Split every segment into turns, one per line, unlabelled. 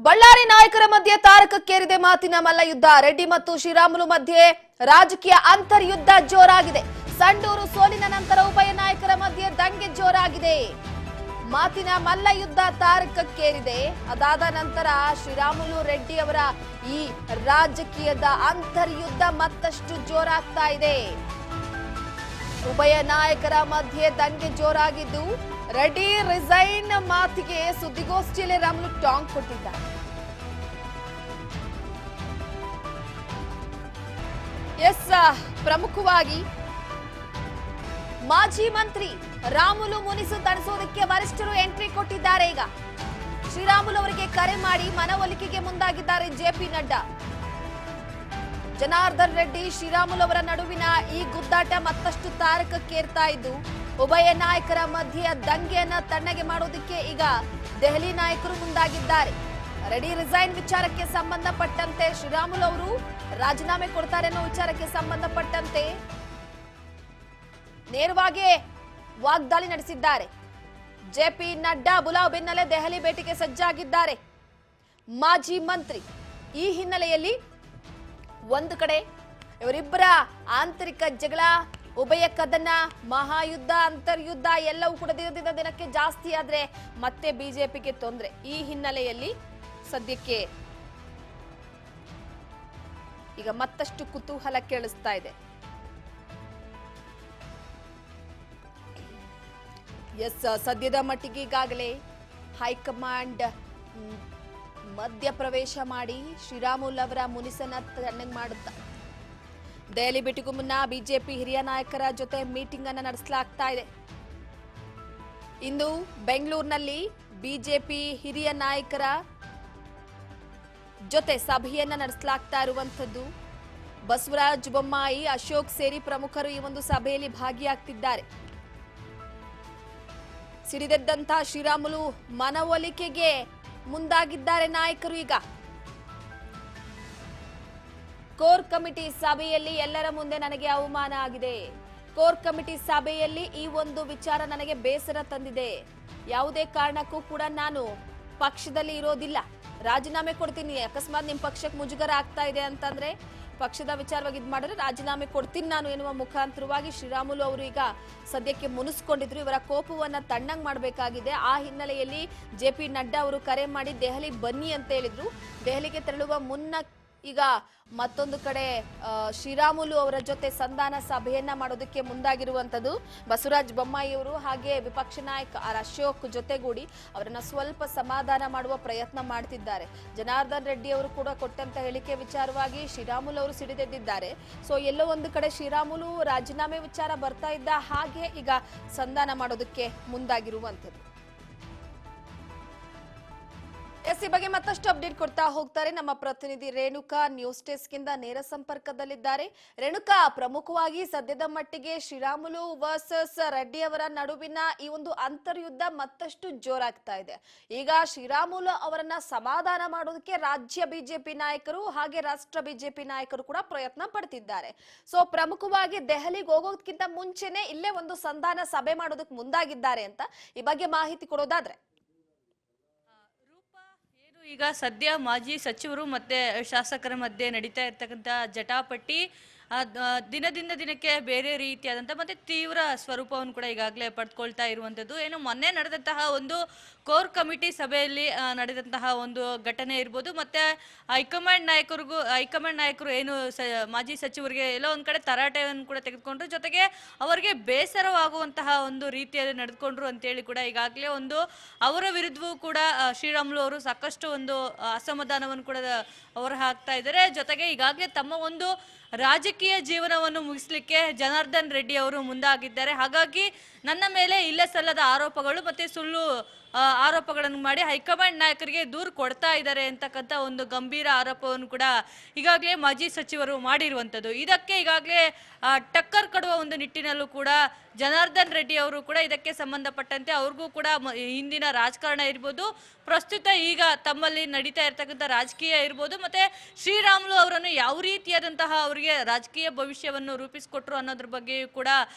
ಬಳ್ಳಾರಿ ನಾಯಕರ ಮಧ್ಯೆ ತಾರಕಕ್ಕೇರಿದೆ ಮಾತಿನ ಮಲ್ಲಯುದ್ಧ. ರೆಡ್ಡಿ ಮತ್ತು ಶ್ರೀರಾಮುಲು ಮಧ್ಯೆ ರಾಜಕೀಯ ಅಂತರ್ಯುದ್ಧ ಜೋರಾಗಿದೆ. ಸಂಡೂರು ಸೋಲಿನ ನಂತರ ಉಭಯ ನಾಯಕರ ಮಧ್ಯೆ ದಂಗೆ ಜೋರಾಗಿದೆ. ಮಾತಿನ ಮಲ್ಲಯುದ್ಧ ತಾರಕಕ್ಕೇರಿದೆ. ಅದಾದ ನಂತರ ಶ್ರೀರಾಮುಲು ರೆಡ್ಡಿ ಅವರ ಈ ರಾಜಕೀಯದ ಅಂತರ್ಯುದ್ಧ ಮತ್ತಷ್ಟು ಜೋರಾಗ್ತಾ ಇದೆ. ಉಭಯ ನಾಯಕರ ಮಧ್ಯೆ ದಂಗೆ ಜೋರಾಗಿದ್ದು, ರೆಡ್ಡಿ ರಿಸೈನ್ ಮಾತಿಗೆ ಸುದ್ದಿಗೋಷ್ಠಿಯಲ್ಲಿ ರಾಮುಲು ಟಾಂಗ್ ಕೊಟ್ಟಿದ್ದಾರೆ. ಪ್ರಮುಖವಾಗಿ ಮಾಜಿ ಮಂತ್ರಿ ರಾಮುಲು ಮುನಿಸು ತಣಿಸೋದಕ್ಕೆ ವರಿಷ್ಠರು ಎಂಟ್ರಿ ಕೊಟ್ಟಿದ್ದಾರೆ. ಈಗ ಶ್ರೀರಾಮುಲು ಅವರಿಗೆ ಕರೆ ಮಾಡಿ ಮನವೊಲಿಕೆಗೆ ಮುಂದಾಗಿದ್ದಾರೆ ಜೆಪಿ ನಡ್ಡಾ. ಜನಾರ್ದನ್ ರೆಡ್ಡಿ ಶ್ರೀರಾಮುಲು ಅವರ ನಡುವಿನ ಈ ಗುದ್ದಾಟ ಮತ್ತಷ್ಟು ತಾರಕಕ್ಕೇರ್ತಾ ಇದ್ದು, ಉಭಯ ನಾಯಕರ ಮಧ್ಯೆ ದಂಗೆಯನ್ನ ತಣ್ಣಗೆ ಮಾಡೋದಕ್ಕೆ ಈಗ ದೆಹಲಿ ನಾಯಕರು ಮುಂದಾಗಿದ್ದಾರೆ. ರೆಡ್ಡಿ ರಿಸೈನ್ ವಿಚಾರಕ್ಕೆ ಸಂಬಂಧಪಟ್ಟಂತೆ ಶ್ರೀರಾಮುಲು ಅವರು ರಾಜೀನಾಮೆ ಕೊಡ್ತಾರೆ ಅನ್ನೋ ವಿಚಾರಕ್ಕೆ ಸಂಬಂಧಪಟ್ಟಂತೆ ನೇರವಾಗಿ ವಾಗ್ದಾಳಿ ನಡೆಸಿದ್ದಾರೆ. ಜೆಪಿ ನಡ್ಡಾ ಬುಲಾವ್ ಬೆನ್ನಲ್ಲೇ ದೆಹಲಿ ಭೇಟಿಗೆ ಸಜ್ಜಾಗಿದ್ದಾರೆ ಮಾಜಿ ಮಂತ್ರಿ. ಈ ಹಿನ್ನೆಲೆಯಲ್ಲಿ ಒಂದು ಕಡೆ ಇವರಿಬ್ಬರ ಆಂತರಿಕ ಜಗಳ, ಉಭಯ ಕದನ, ಮಹಾಯುದ್ಧ, ಅಂತರ್ಯುದ್ಧ ಎಲ್ಲವೂ ಕೂಡ ದಿನದಿಂದ ದಿನಕ್ಕೆ ಜಾಸ್ತಿ ಆದ್ರೆ ಮತ್ತೆ ಬಿಜೆಪಿಗೆ ತೊಂದರೆ. ಈ ಹಿನ್ನೆಲೆಯಲ್ಲಿ ಸದ್ಯಕ್ಕೆ ಈಗ ಮತ್ತಷ್ಟು ಕುತೂಹಲ ಕೇಳಿಸ್ತಾ ಇದೆ. ಸದ್ಯದ ಮಟ್ಟಿಗೆ ಈಗಾಗಲೇ ಹೈಕಮಾಂಡ್ ಮಧ್ಯಪ್ರವೇಶ ಮಾಡಿ ಶ್ರೀರಾಮುಲು ಅವರ ಮುನಿಸನ್ನ ತಣ್ಣಗೆ ಮಾಡುತ್ತಾ ದೆಹಲಿ ಭೇಟಿಗೂ ಮುನ್ನ ಬಿಜೆಪಿ ಹಿರಿಯ ನಾಯಕರ ಜೊತೆ ಮೀಟಿಂಗ್ ಅನ್ನು ನಡೆಸಲಾಗ್ತಾ ಇದೆ. ಇಂದು ಬೆಂಗಳೂರಿನಲ್ಲಿ ಬಿಜೆಪಿ ಹಿರಿಯ ನಾಯಕರ ಜೊತೆ ಸಭೆಯನ್ನ ನಡೆಸಲಾಗ್ತಾ ಇರುವಂತದ್ದು. ಬಸವರಾಜ ಬೊಮ್ಮಾಯಿ, ಅಶೋಕ್ ಸೇರಿ ಪ್ರಮುಖರು ಈ ಒಂದು ಸಭೆಯಲ್ಲಿ ಭಾಗಿಯಾಗ್ತಿದ್ದಾರೆ. ಸಿಡಿದೆದ್ದಂತ ಶ್ರೀರಾಮುಲು ಮನವೊಲಿಕೆಗೆ ಮುಂದಾಗಿದ್ದಾರೆ ನಾಯಕರು. ಈಗ ಕೋರ್ ಕಮಿಟಿ ಸಭೆಯಲ್ಲಿ ಎಲ್ಲರ ಮುಂದೆ ನನಗೆ ಅವಮಾನ ಆಗಿದೆ. ಕೋರ್ ಕಮಿಟಿ ಸಭೆಯಲ್ಲಿ ಈ ಒಂದು ವಿಚಾರ ನನಗೆ ಬೇಸರ ತಂದಿದೆ. ಯಾವುದೇ ಕಾರಣಕ್ಕೂ ಕೂಡ ನಾನು ಪಕ್ಷದಲ್ಲಿ ಇರೋದಿಲ್ಲ, ರಾಜೀನಾಮೆ ಕೊಡ್ತೀನಿ. ಅಕಸ್ಮಾತ್ ನಿಮ್ ಪಕ್ಷಕ್ಕೆ ಮುಜುಗರ ಆಗ್ತಾ ಇದೆ ಅಂತಂದ್ರೆ ಪಕ್ಷದ ವಿಚಾರವಾಗಿ ಇದ್ ಮಾಡಿದ್ರೆ ರಾಜೀನಾಮೆ ಕೊಡ್ತೀನಿ ನಾನು ಎನ್ನುವ ಮುಖಾಂತರವಾಗಿ ಶ್ರೀರಾಮುಲು ಅವರು ಈಗ ಸದ್ಯಕ್ಕೆ ಮುನಿಸ್ಕೊಂಡಿದ್ರು. ಇವರ ಕೋಪವನ್ನ ತಣ್ಣಂಗ್ ಮಾಡಬೇಕಾಗಿದೆ. ಆ ಹಿನ್ನೆಲೆಯಲ್ಲಿ ಜೆಪಿ ನಡ್ಡಾ ಅವರು ಕರೆ ಮಾಡಿ ದೆಹಲಿ ಬನ್ನಿ ಅಂತ ಹೇಳಿದ್ರು. ದೆಹಲಿಗೆ ತೆರಳುವ ಮುನ್ನ ಈಗ ಮತ್ತೊಂದು ಕಡೆ ಶ್ರೀರಾಮುಲು ಅವರ ಜೊತೆ ಸಂಧಾನ ಸಭೆಯನ್ನ ಮಾಡೋದಕ್ಕೆ ಮುಂದಾಗಿರುವಂತದ್ದು. ಬಸವರಾಜ ಬೊಮ್ಮಾಯಿ ಅವರು ಹಾಗೆ ವಿಪಕ್ಷ ನಾಯಕ ಅಶೋಕ್ ಜೊತೆಗೂಡಿ ಅವರನ್ನ ಸ್ವಲ್ಪ ಸಮಾಧಾನ ಮಾಡುವ ಪ್ರಯತ್ನ ಮಾಡ್ತಿದ್ದಾರೆ. ಜನಾರ್ದನ್ ರೆಡ್ಡಿ ಅವರು ಕೂಡ ಕೊಟ್ಟಂತ ಹೇಳಿಕೆ ವಿಚಾರವಾಗಿ ಶ್ರೀರಾಮುಲು ಅವರು ಸಿಡಿದೆದ್ದಿದ್ದಾರೆ. ಸೊ ಎಲ್ಲೋ ಒಂದು ಕಡೆ ಶ್ರೀರಾಮುಲು ರಾಜೀನಾಮೆ ವಿಚಾರ ಬರ್ತಾ ಇದ್ದ ಹಾಗೆ ಈಗ ಸಂಧಾನ ಮಾಡೋದಕ್ಕೆ ಮುಂದಾಗಿರುವಂತದ್ದು. ಈ ಬಗ್ಗೆ ಮತ್ತಷ್ಟು ಅಪ್ಡೇಟ್ ಕೊಡ್ತಾ ಹೋಗ್ತಾರೆ ನಮ್ಮ ಪ್ರತಿನಿಧಿ ರೇಣುಕಾ. ನ್ಯೂಸ್ ಡೆಸ್ಕ್ ಇಂದ ನೇರ ಸಂಪರ್ಕದಲ್ಲಿದ್ದಾರೆ. ರೇಣುಕಾ, ಪ್ರಮುಖವಾಗಿ ಸದ್ಯದ ಮಟ್ಟಿಗೆ ಶ್ರೀರಾಮುಲು ವರ್ಸಸ್ ರೆಡ್ಡಿ ಅವರ ನಡುವಿನ ಈ ಒಂದು ಅಂತರ್ಯುದ್ಧ ಮತ್ತಷ್ಟು ಜೋರಾಗ್ತಾ ಇದೆ. ಈಗ ಶ್ರೀರಾಮುಲು ಅವರನ್ನ ಸಮಾಧಾನ ಮಾಡೋದಕ್ಕೆ ರಾಜ್ಯ ಬಿಜೆಪಿ ನಾಯಕರು ಹಾಗೆ ರಾಷ್ಟ್ರ ಬಿಜೆಪಿ ನಾಯಕರು ಕೂಡ ಪ್ರಯತ್ನ ಪಡ್ತಿದ್ದಾರೆ. ಸೊ ಪ್ರಮುಖವಾಗಿ ದೆಹಲಿಗೆ ಹೋಗೋದಕ್ಕಿಂತ ಮುಂಚೆನೆ ಇಲ್ಲೇ ಒಂದು ಸಂಧಾನ ಸಭೆ ಮಾಡೋದಕ್ಕೆ ಮುಂದಾಗಿದ್ದಾರೆ ಅಂತ ಈ ಬಗ್ಗೆ ಮಾಹಿತಿ ಕೊಡೋದಾದ್ರೆ.
ಈಗ ಸದ್ಯ ಮಾಜಿ ಸಚಿವರು ಮತ್ತೆ ಶಾಸಕರ ಮಧ್ಯೆ ನಡೀತಾ ಇರ್ತಕ್ಕಂಥ ಜಟಾಪಟಿ ದಿನದಿಂದ ದಿನಕ್ಕೆ ಬೇರೆ ರೀತಿಯಾದಂಥ ಮತ್ತೆ ತೀವ್ರ ಸ್ವರೂಪವನ್ನು ಕೂಡ ಈಗಾಗಲೇ ಪಡೆದುಕೊಳ್ತಾ ಇರುವಂಥದ್ದು. ಏನು ಮೊನ್ನೆ ನಡೆದಂತಹ ಒಂದು ಕೋರ್ ಕಮಿಟಿ ಸಭೆಯಲ್ಲಿ ನಡೆದಂತಹ ಒಂದು ಘಟನೆ ಇರ್ಬೋದು, ಮತ್ತೆ ಹೈಕಮಾಂಡ್ ನಾಯಕರು ಏನು ಮಾಜಿ ಸಚಿವರಿಗೆ ಎಲ್ಲೋ ಒಂದು ಕಡೆ ತರಾಟೆಯನ್ನು ಕೂಡ ತೆಗೆದುಕೊಂಡ್ರು, ಜೊತೆಗೆ ಅವರಿಗೆ ಬೇಸರವಾಗುವಂತಹ ಒಂದು ರೀತಿಯಲ್ಲಿ ನಡೆದುಕೊಂಡ್ರು ಅಂತೇಳಿ ಕೂಡ ಈಗಾಗಲೇ ಒಂದು ಅವರ ವಿರುದ್ಧವೂ ಕೂಡ ಶ್ರೀರಾಮುಲು ಅವರು ಸಾಕಷ್ಟು ಒಂದು ಅಸಮಾಧಾನವನ್ನು ಕೂಡ ಅವರು ಹಾಕ್ತಾ ಇದ್ದಾರೆ. ಜೊತೆಗೆ ಈಗಾಗಲೇ ತಮ್ಮ ಒಂದು ರಾಜಕೀಯ ಜೀವನವನ್ನು ಮುಗಿಸ್ಲಿಕ್ಕೆ ಜನಾರ್ದನ್ ರೆಡ್ಡಿ ಅವರು ಮುಂದಾಗಿದ್ದಾರೆ. ಹಾಗಾಗಿ ನನ್ನ ಮೇಲೆ ಇಲ್ಲ ಸಲ್ಲದ ಆರೋಪಗಳು ಮತ್ತೆ ಸುಳ್ಳು ಆರೋಪಗಳನ್ನು ಮಾಡಿ ಹೈಕಮಾಂಡ್ ನಾಯಕರಿಗೆ ದೂರು ಕೊಡ್ತಾ ಇದ್ದಾರೆ ಅಂತಕ್ಕಂಥ ಒಂದು ಗಂಭೀರ ಆರೋಪವನ್ನು ಕೂಡ ಈಗಾಗಲೇ ಮಾಜಿ ಸಚಿವರು ಮಾಡಿರುವಂಥದ್ದು. ಇದಕ್ಕೆ ಈಗಾಗಲೇ ಟಕ್ಕರ್ ಕೊಡುವ ಒಂದು ನಿಟ್ಟಿನಲ್ಲೂ ಕೂಡ ಜನಾರ್ದನ್ ರೆಡ್ಡಿ ಅವರು ಕೂಡ ಇದಕ್ಕೆ ಸಂಬಂಧಪಟ್ಟಂತೆ ಅವ್ರಿಗೂ ಕೂಡ ಹಿಂದಿನ ರಾಜಕಾರಣ ಇರ್ಬೋದು, ಪ್ರಸ್ತುತ ಈಗ ತಮ್ಮಲ್ಲಿ ನಡೀತಾ ಇರ್ತಕ್ಕಂಥ ರಾಜಕೀಯ ಇರ್ಬೋದು, ಮತ್ತೆ ಶ್ರೀರಾಮುಲು ಅವರನ್ನು ಯಾವ ರೀತಿಯಾದಂತಹ ಅವರಿಗೆ ರಾಜಕೀಯ ಭವಿಷ್ಯವನ್ನು ರೂಪಿಸಿಕೊಟ್ರು ಅನ್ನೋದ್ರ ಬಗ್ಗೆಯೂ ಕೂಡ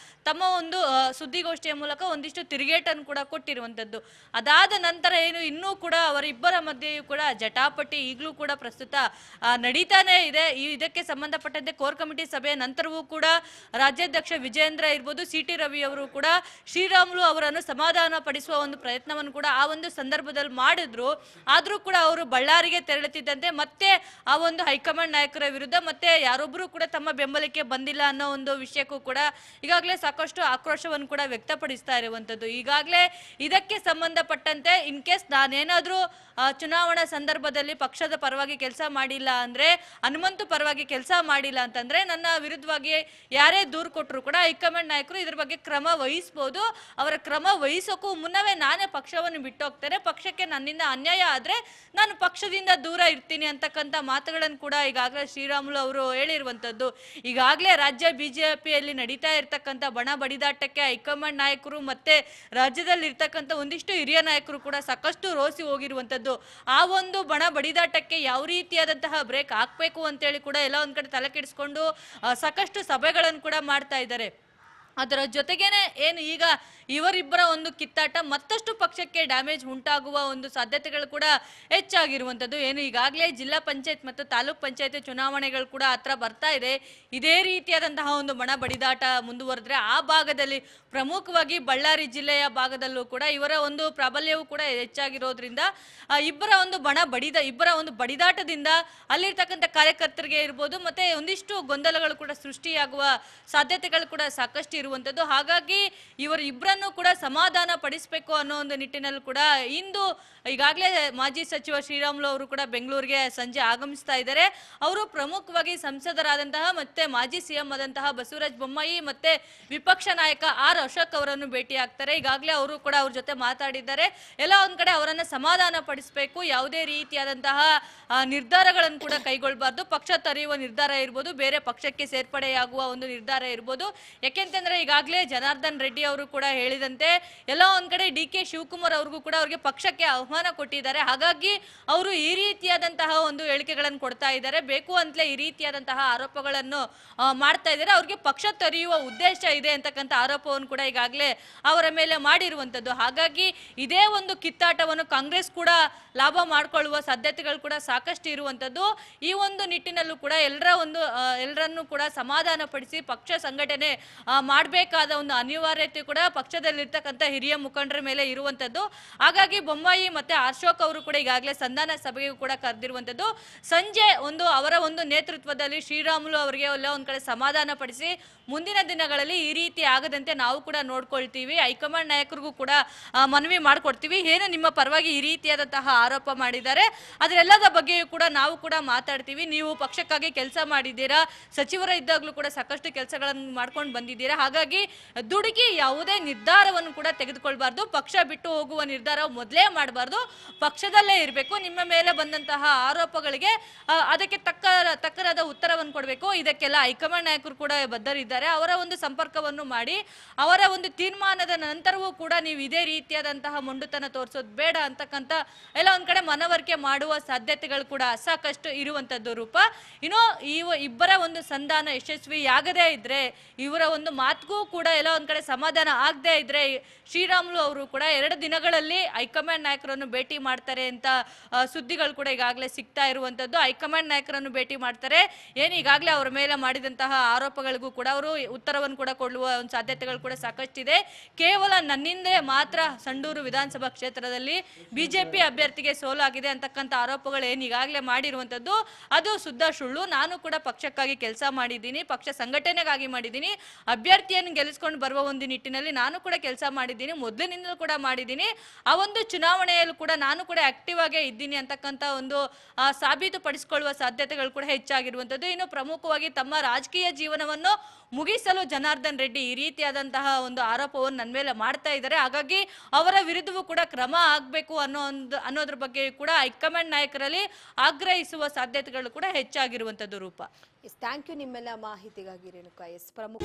ತಮ್ಮ ಒಂದು ಸುದ್ದಿಗೋಷ್ಠಿಯ ಮೂಲಕ ಒಂದಿಷ್ಟು ತಿರುಗೇಟನ್ನು ಕೂಡ ಕೊಟ್ಟಿರುವಂಥದ್ದು. ಅದಾದ ನಂತರ ಏನು ಇನ್ನೂ ಕೂಡ ಅವರಿಬ್ಬರ ಮಧ್ಯೆಯೂ ಕೂಡ ಜಟಾಪಟಿ ಈಗಲೂ ಕೂಡ ಪ್ರಸ್ತುತ ನಡೀತಾನೆ ಇದೆ. ಇದಕ್ಕೆ ಸಂಬಂಧಪಟ್ಟಂತೆ ಕೋರ್ ಕಮಿಟಿ ಸಭೆಯ ನಂತರವೂ ಕೂಡ ರಾಜ್ಯಾಧ್ಯಕ್ಷ ವಿಜೇಂದ್ರ ಇರ್ಬೋದು, CT ರವಿ ಅವರು ಕೂಡ ಶ್ರೀರಾಮುಲು ಅವರನ್ನು ಸಮಾಧಾನ ಪಡಿಸುವ ಒಂದು ಪ್ರಯತ್ನವನ್ನು ಕೂಡ ಆ ಒಂದು ಸಂದರ್ಭದಲ್ಲಿ ಮಾಡಿದ್ರು. ಆದ್ರೂ ಕೂಡ ಅವರು ಬಳ್ಳಾರಿಗೆ ತೆರಳುತ್ತಿದ್ದಂತೆ ಮತ್ತೆ ಆ ಒಂದು ಹೈಕಮಾಂಡ್ ನಾಯಕರ ವಿರುದ್ಧ ಮತ್ತೆ ಯಾರೊಬ್ಬರು ಕೂಡ ತಮ್ಮ ಬೆಂಬಲಕ್ಕೆ ಬಂದಿಲ್ಲ ಅನ್ನೋ ಒಂದು ವಿಷಯಕ್ಕೂ ಕೂಡ ಈಗಾಗಲೇ ಸಾಕಷ್ಟು ಆಕ್ರೋಶವನ್ನು ಕೂಡ ವ್ಯಕ್ತಪಡಿಸ್ತಾ ಇರುವಂತದ್ದು. ಈಗಾಗಲೇ ಇದಕ್ಕೆ ಸಂಬಂಧಪಟ್ಟಂತೆ ಇನ್ ಕೇಸ್ ನಾನೇನಾದ್ರೂ ಚುನಾವಣಾ ಸಂದರ್ಭದಲ್ಲಿ ಪಕ್ಷದ ಪರವಾಗಿ ಕೆಲಸ ಮಾಡಿಲ್ಲ ಅಂದ್ರೆ, ಹನುಮಂತು ಪರವಾಗಿ ಕೆಲಸ ಮಾಡಿಲ್ಲ ಅಂತಂದ್ರೆ ನನ್ನ ವಿರುದ್ಧವಾಗಿ ಯಾರೇ ದೂರು ಕೊಟ್ಟರು ಕೂಡ ಹೈಕಮಾಂಡ್ ನಾಯಕರು ಇದ್ರ ಬಗ್ಗೆ ಕ್ರಮ ವಹಿಸಬಹುದು. ಅವರ ಕ್ರಮ ವಹಿಸೋಕ್ಕೂ ಮುನ್ನವೇ ನಾನೇ ಪಕ್ಷವನ್ನು ಬಿಟ್ಟು ಹೋಗ್ತೇನೆ, ಪಕ್ಷಕ್ಕೆ ನನ್ನಿಂದ ಅನ್ಯಾಯ ಆದ್ರೆ ನಾನು ಪಕ್ಷದಿಂದ ದೂರ ಇರ್ತೀನಿ ಅಂತಕ್ಕಂಥ ಮಾತುಗಳನ್ನು ಕೂಡ ಈಗಾಗಲೇ ಶ್ರೀರಾಮುಲು ಅವರು ಹೇಳಿರುವಂತದ್ದು. ಈಗಾಗಲೇ ರಾಜ್ಯ ಬಿಜೆಪಿಯಲ್ಲಿ ನಡೀತಾ ಇರ್ತಕ್ಕಂಥ ಬಣ ಬಡಿದಾಟಕ್ಕೆ ಹೈಕಮಾಂಡ್ ನಾಯಕರು ಮತ್ತೆ ರಾಜ್ಯದಲ್ಲಿ ಇರ್ತಕ್ಕಂಥ ಒಂದಿಷ್ಟು ಹಿರಿಯ ನಾಯಕರು ಕೂಡ ಸಾಕಷ್ಟು ರೋಸಿ ಹೋಗಿರುವಂತದ್ದು. ಆ ಒಂದು ಬಣ ಬಡಿದಾಟಕ್ಕೆ ಯಾವ ರೀತಿಯಾದಂತಹ ಬ್ರೇಕ್ ಹಾಕ್ಬೇಕು ಅಂತೇಳಿ ಕೂಡ ಎಲ್ಲ ಒಂದ್ ಕಡೆ ತಲೆ ಕೆಡಿಸ್ಕೊಂಡು ಸಾಕಷ್ಟು ಸಭೆಗಳನ್ನು ಕೂಡ ಮಾಡ್ತಾ ಇದ್ದಾರೆ. ಅದರ ಜೊತೆಗೇನೆ ಏನು ಈಗ ಇವರಿಬ್ಬರ ಒಂದು ಕಿತ್ತಾಟ ಮತ್ತಷ್ಟು ಪಕ್ಷಕ್ಕೆ ಡ್ಯಾಮೇಜ್ ಉಂಟಾಗುವ ಒಂದು ಸಾಧ್ಯತೆಗಳು ಕೂಡ ಹೆಚ್ಚಾಗಿರುವಂಥದ್ದು. ಏನು ಈಗಾಗಲೇ ಜಿಲ್ಲಾ ಪಂಚಾಯತ್ ಮತ್ತು ತಾಲೂಕ್ ಪಂಚಾಯತ್ ಚುನಾವಣೆಗಳು ಕೂಡ ಹತ್ರ ಬರ್ತಾ ಇದೆ. ಇದೇ ರೀತಿಯಾದಂತಹ ಒಂದು ಬಣ ಬಡಿದಾಟ ಮುಂದುವರೆದ್ರೆ ಆ ಭಾಗದಲ್ಲಿ ಪ್ರಮುಖವಾಗಿ ಬಳ್ಳಾರಿ ಜಿಲ್ಲೆಯ ಭಾಗದಲ್ಲೂ ಕೂಡ ಇವರ ಒಂದು ಪ್ರಾಬಲ್ಯವು ಕೂಡ ಹೆಚ್ಚಾಗಿರೋದ್ರಿಂದ ಇಬ್ಬರ ಒಂದು ಬಡಿದಾಟದಿಂದ ಅಲ್ಲಿರ್ತಕ್ಕಂಥ ಕಾರ್ಯಕರ್ತರಿಗೆ ಇರ್ಬೋದು ಮತ್ತೆ ಒಂದಿಷ್ಟು ಗೊಂದಲಗಳು ಕೂಡ ಸೃಷ್ಟಿಯಾಗುವ ಸಾಧ್ಯತೆಗಳು ಕೂಡ ಸಾಕಷ್ಟು ಇರುವಂತದ್ದು. ಹಾಗಾಗಿ ಇವರಿಬ್ಬರನ್ನು ಕೂಡ ಸಮಾಧಾನ ಪಡಿಸಬೇಕು ಅನ್ನೋ ಒಂದು ನಿಟ್ಟಿನಲ್ಲಿ ಕೂಡ ಇಂದು ಈಗಾಗಲೇ ಮಾಜಿ ಸಚಿವ ಶ್ರೀರಾಮುಲು ಅವರು ಕೂಡ ಬೆಂಗಳೂರಿಗೆ ಸಂಜೆ ಆಗಮಿಸ್ತಾ ಇದ್ದಾರೆ. ಅವರು ಪ್ರಮುಖವಾಗಿ ಸಂಸದರಾದಂತಹ ಮತ್ತೆ ಮಾಜಿ CM ಆದಂತಹ ಬಸವರಾಜ ಬೊಮ್ಮಾಯಿ ಮತ್ತೆ ವಿಪಕ್ಷ ನಾಯಕ ಆರ್ ಅಶೋಕ್ ಅವರನ್ನು ಭೇಟಿ ಆಗ್ತಾರೆ. ಈಗಾಗಲೇ ಅವರು ಕೂಡ ಅವ್ರ ಜೊತೆ ಮಾತಾಡಿದ್ದಾರೆ. ಎಲ್ಲ ಒಂದ್ ಕಡೆ ಅವರನ್ನ ಸಮಾಧಾನ ಪಡಿಸಬೇಕು, ಯಾವುದೇ ರೀತಿಯಾದಂತಹ ನಿರ್ಧಾರಗಳನ್ನು ಕೂಡ ಕೈಗೊಳ್ಳಬಾರ್ದು, ಪಕ್ಷ ತೊರೆಯುವ ನಿರ್ಧಾರ ಇರ್ಬೋದು, ಬೇರೆ ಪಕ್ಷಕ್ಕೆ ಸೇರ್ಪಡೆಯಾಗುವ ಒಂದು ನಿರ್ಧಾರ ಇರ್ಬೋದು. ಯಾಕೆಂತಂದ್ರೆ ಈಗಾಗಲೇ ಜನಾರ್ದನ್ ರೆಡ್ಡಿ ಅವರು ಕೂಡ ಹೇಳಿದಂತೆ ಎಲ್ಲ ಒಂದ್ ಕಡೆ DK ಶಿವಕುಮಾರ್ ಅವ್ರಿಗೂ ಕೂಡ ಅವ್ರಿಗೆ ಪಕ್ಷಕ್ಕೆ ಆಹ್ವಾನ ಕೊಟ್ಟಿದ್ದಾರೆ. ಹಾಗಾಗಿ ಅವರು ಈ ರೀತಿಯಾದಂತಹ ಒಂದು ಹೇಳಿಕೆಗಳನ್ನು ಕೊಡ್ತಾ ಇದ್ದಾರೆ, ಬೇಕು ಅಂತಲೇ ಈ ರೀತಿಯಾದಂತಹ ಆರೋಪಗಳನ್ನು ಮಾಡ್ತಾ ಇದ್ದಾರೆ. ಅವ್ರಿಗೆ ಪಕ್ಷ ತೊರೆಯುವ ಉದ್ದೇಶ ಇದೆ ಅಂತಕ್ಕಂಥ ಆರೋಪವನ್ನು ಕೂಡ ಈಗಾಗಲೇ ಅವರ ಮೇಲೆ ಮಾಡಿರುವಂತದ್ದು. ಹಾಗಾಗಿ ಇದೇ ಒಂದು ಕಿತ್ತಾಟವನ್ನು ಕಾಂಗ್ರೆಸ್ ಕೂಡ ಲಾಭ ಮಾಡಿಕೊಳ್ಳುವ ಸಾಧ್ಯತೆಗಳು ಕೂಡ ಸಾಕಷ್ಟು ಇರುವಂತದ್ದು. ಈ ಒಂದು ನಿಟ್ಟಿನಲ್ಲೂ ಕೂಡ ಎಲ್ಲರನ್ನು ಕೂಡ ಸಮಾಧಾನ ಪಡಿಸಿ ಪಕ್ಷ ಸಂಘಟನೆ ಮಾಡಬೇಕಾದ ಒಂದು ಅನಿವಾರ್ಯತೆ ಕೂಡ ಪಕ್ಷದಲ್ಲಿರ್ತಕ್ಕಂಥ ಹಿರಿಯ ಮುಖಂಡರ ಮೇಲೆ ಇರುವಂತದ್ದು. ಹಾಗಾಗಿ ಬೊಮ್ಮಾಯಿ ಮತ್ತೆ ಅಶೋಕ್ ಅವರು ಕೂಡ ಈಗಾಗಲೇ ಸಂಧಾನ ಸಭೆಗೂ ಕೂಡ ಕರೆದಿರುವಂತದ್ದು. ಸಂಜೆ ಅವರ ಒಂದು ನೇತೃತ್ವದಲ್ಲಿ ಶ್ರೀರಾಮುಲು ಅವರಿಗೆ ಎಲ್ಲ ಒಂದ್ ಕಡೆ ಸಮಾಧಾನ ಪಡಿಸಿ ಮುಂದಿನ ದಿನಗಳಲ್ಲಿ ಈ ರೀತಿ ಆಗದಂತೆ ನಾವು ಕೂಡ ನೋಡ್ಕೊಳ್ತೀವಿ, ಹೈಕಮಾಂಡ್ ನಾಯಕರಿಗೂ ಕೂಡ ಮನವಿ ಮಾಡ್ಕೊಡ್ತೀವಿ, ಏನು ನಿಮ್ಮ ಪರವಾಗಿ ಈ ರೀತಿಯಾದಂತಹ ಆರೋಪ ಮಾಡಿದ್ದಾರೆ ಅದರೆಲ್ಲದ ಬಗ್ಗೆಯೂ ಕೂಡ ನಾವು ಕೂಡ ಮಾತಾಡ್ತೀವಿ. ನೀವು ಪಕ್ಷಕ್ಕಾಗಿ ಕೆಲಸ ಮಾಡಿದ್ದೀರಾ, ಸಚಿವರ ಇದ್ದಾಗಲೂ ಕೂಡ ಸಾಕಷ್ಟು ಕೆಲಸಗಳನ್ನು ಮಾಡ್ಕೊಂಡು ಬಂದಿದ್ದೀರಾ. ಹಾಗಾಗಿ ದುಡುಕಿ ಯಾವುದೇ ನಿರ್ಧಾರವನ್ನು ಕೂಡ ತೆಗೆದುಕೊಳ್ಬಾರ್ದು, ಪಕ್ಷ ಬಿಟ್ಟು ಹೋಗುವ ನಿರ್ಧಾರ ಮೊದಲೇ ಮಾಡಬಾರ್ದು, ಪಕ್ಷದಲ್ಲೇ ಇರಬೇಕು. ನಿಮ್ಮ ಮೇಲೆ ಬಂದಂತಹ ಆರೋಪಗಳಿಗೆ ಅದಕ್ಕೆ ತಕ್ಕರಾದ ಉತ್ತರವನ್ನು ಕೊಡಬೇಕು. ಇದಕ್ಕೆಲ್ಲ ಹೈಕಮಾಂಡ್ ನಾಯಕರು ಕೂಡ ಬದ್ಧರಿದ್ದಾರೆ. ಅವರ ಒಂದು ಸಂಪರ್ಕವನ್ನು ಮಾಡಿ ಅವರ ಒಂದು ತೀರ್ಮಾನದ ನಂತರವೂ ಕೂಡ ನೀವು ಇದೇ ರೀತಿಯಾದಂತಹ ಮೊಂಡುತನ ತೋರಿಸೋದು ಬೇಡ ಅಂತಕ್ಕಂಥ ಎಲ್ಲ ಒಂದ್ ಕಡೆ ಮನವರಿಕೆ ಮಾಡುವ ಸಾಧ್ಯತೆಗಳು ಕೂಡ ಸಾಕಷ್ಟು ಇರುವಂತದ್ದು. ರೂಪ ಇನ್ನು ಇಬ್ಬರ ಒಂದು ಸಂಧಾನ ಯಶಸ್ವಿಯಾಗದೇ ಇದ್ರೆ, ಇವರ ಒಂದು ಮಾತಿಗೂ ಕೂಡ ಎಲ್ಲ ಒಂದ್ ಕಡೆ ಸಮಾಧಾನ ಆಗದೆ ಇದ್ರೆ ಶ್ರೀರಾಮುಲು ಅವರು ಕೂಡ 2 ದಿನಗಳಲ್ಲಿ ಹೈಕಮಾಂಡ್ ನಾಯಕರನ್ನು ಭೇಟಿ ಮಾಡ್ತಾರೆ ಅಂತ ಸುದ್ದಿಗಳು ಕೂಡ ಈಗಾಗಲೇ ಸಿಗ್ತಾ ಇರುವಂತದ್ದು. ಹೈಕಮಾಂಡ್ ನಾಯಕರನ್ನು ಭೇಟಿ ಮಾಡ್ತಾರೆ, ಏನು ಈಗಾಗಲೇ ಅವರ ಮೇಲೆ ಮಾಡಿದಂತಹ ಆರೋಪಗಳಿಗೂ ಕೂಡ ಅವರು ಉತ್ತರವನ್ನು ಕೂಡ ಕೊಡುವ ಒಂದು ಸಾಧ್ಯತೆಗಳು ಕೂಡ ಸಾಕಷ್ಟಿದೆ. ಕೇವಲ ನನ್ನಿಂದ ಮಾತ್ರ ಸಂಡೂರು ವಿಧಾನಸಭಾ ಕ್ಷೇತ್ರದಲ್ಲಿ ಬಿಜೆಪಿ ಅಭ್ಯರ್ಥಿಗೆ ಸೋಲಾಗಿದೆ ಅಂತಕ್ಕಂಥ ಆರೋಪಗಳು ಏನು ಈಗಾಗಲೇ ಮಾಡಿರುವಂತದ್ದು ಅದು ಶುದ್ಧ ಸುಳ್ಳು. ನಾನು ಕೂಡ ಪಕ್ಷಕ್ಕಾಗಿ ಕೆಲಸ ಮಾಡಿದ್ದೀನಿ, ಪಕ್ಷ ಸಂಘಟನೆಗಾಗಿ ಮಾಡಿದ್ದೀನಿ, ಅಭ್ಯರ್ಥಿಯನ್ನು ಗೆಲ್ಲಿಸ್ಕೊಂಡು ಬರುವ ಒಂದು ನಿಟ್ಟಿನಲ್ಲಿ ನಾನು ಕೂಡ ಕೆಲಸ ಮಾಡಿದ್ದೀನಿ, ಮೊದಲಿನಿಂದಲೂ ಕೂಡ ಮಾಡಿದ್ದೀನಿ. ಆ ಒಂದು ಚುನಾವಣೆಯಲ್ಲೂ ಕೂಡ ನಾನು ಕೂಡ ಆಕ್ಟಿವ್ ಆಗೇ ಇದ್ದೀನಿ ಅಂತಕ್ಕಂಥ ಒಂದು ಸಾಬೀತು ಪಡಿಸಿಕೊಳ್ಳುವ ಸಾಧ್ಯತೆಗಳು ಕೂಡ ಹೆಚ್ಚಾಗಿರುವಂತದ್ದು. ಇನ್ನು ಪ್ರಮುಖವಾಗಿ ತಮ್ಮ ರಾಜಕೀಯ ಜೀವನವನ್ನು ಮುಗಿಸಲು ಜನಾರ್ದನ್ ರೆಡ್ಡಿ ಈ ರೀತಿಯಾದಂತಹ ಒಂದು ಆರೋಪವನ್ನು ನನ್ನ ಮೇಲೆ ಮಾಡ್ತಾ ಇದ್ದಾರೆ. ಹಾಗಾಗಿ ಅವರ ವಿರುದ್ಧವೂ ಕೂಡ ಕ್ರಮ ಆಗಬೇಕು ಅನ್ನೋದ್ರ ಬಗ್ಗೆ ಕೂಡ ಹೈಕಮಾಂಡ್ ನಾಯಕರಲ್ಲಿ ಆಗ್ರಹಿಸುವ ಸಾಧ್ಯತೆಗಳು ಕೂಡ ಹೆಚ್ಚಾಗಿರುವಂತದ್ದು. ರೂಪ,
ಥ್ಯಾಂಕ್ ಯು ನಿಮ್ಮೆಲ್ಲ ಮಾಹಿತಿಗಾಗಿ ರೇಣುಕಾ. ಪ್ರಮುಖ